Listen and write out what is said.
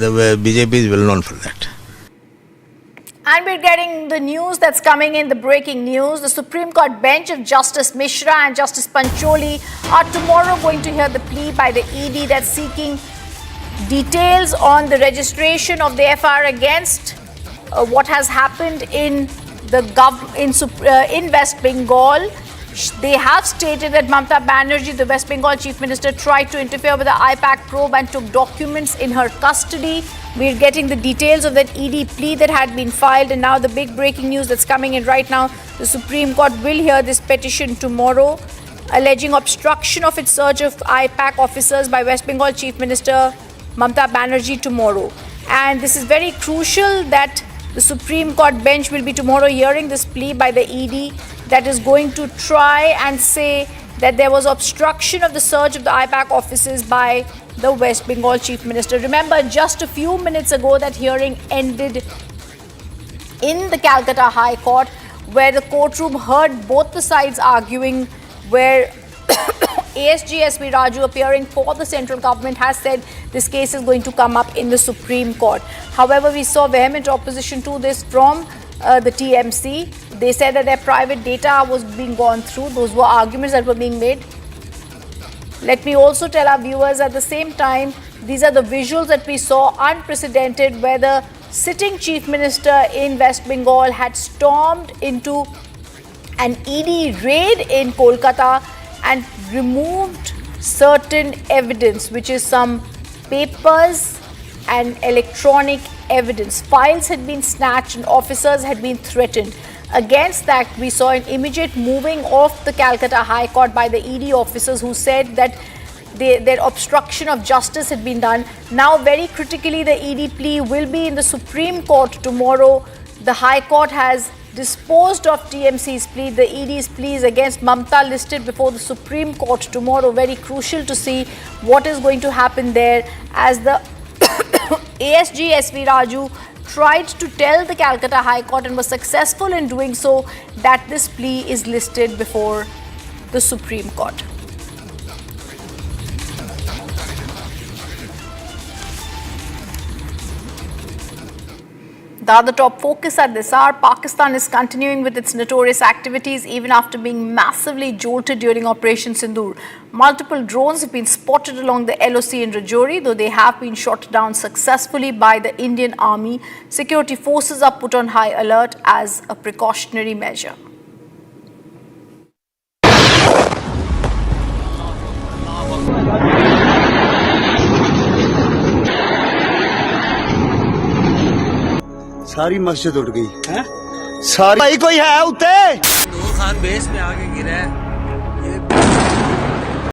the BJP is well known for that. And we're getting the news that's coming in, the breaking news. The Supreme Court bench of Justice Mishra and Justice Pancholi are tomorrow going to hear the plea by the ED that's seeking details on the registration of the FIR against what has happened in in West Bengal. They have stated that Mamata Banerjee, the West Bengal Chief Minister, tried to interfere with the IPAC probe and took documents in her custody. We're getting the details of that ED plea that had been filed, and now the big breaking news that's coming in right now. The Supreme Court will hear this petition tomorrow, alleging obstruction of its search of IPAC officers by West Bengal Chief Minister Mamata Banerjee tomorrow. And this is very crucial that the Supreme Court bench will be tomorrow hearing this plea by the ED that is going to try and say that there was obstruction of the search of the IPAC offices by the West Bengal Chief Minister. Remember, just a few minutes ago, that hearing ended in the Calcutta High Court, where the courtroom heard both the sides arguing, where ASG SV Raju, appearing for the central government, has said this case is going to come up in the Supreme Court. However, we saw vehement opposition to this from the TMC. They said that their private data was being gone through. Those were arguments that were being made. Let me also tell our viewers at the same time, these are the visuals that we saw, unprecedented, where the sitting Chief Minister in West Bengal had stormed into an ED raid in Kolkata and removed certain evidence, which is some papers and electronic evidence. Files had been snatched and officers had been threatened. Against that, we saw an immediate moving of the Calcutta High Court by the ED officers who said that their obstruction of justice had been done. Now, very critically, the ED plea will be in the Supreme Court tomorrow. The High Court has disposed of TMC's plea. The ED's pleas against Mamata listed before the Supreme Court tomorrow. Very crucial to see what is going to happen there, as the ASG SV Raju tried to tell the Calcutta High Court, and was successful in doing so, that this plea is listed before the Supreme Court. The other top focus at this hour, Pakistan is continuing with its notorious activities even after being massively jolted during Operation Sindoor. Multiple drones have been spotted along the LOC in Rajouri, though they have been shot down successfully by the Indian Army. Security forces are put on high alert as a precautionary measure. सारी मस्जिद उड़ गई है। सारी भाई कोई है उते? नूर खान बेस में आके गिरा है।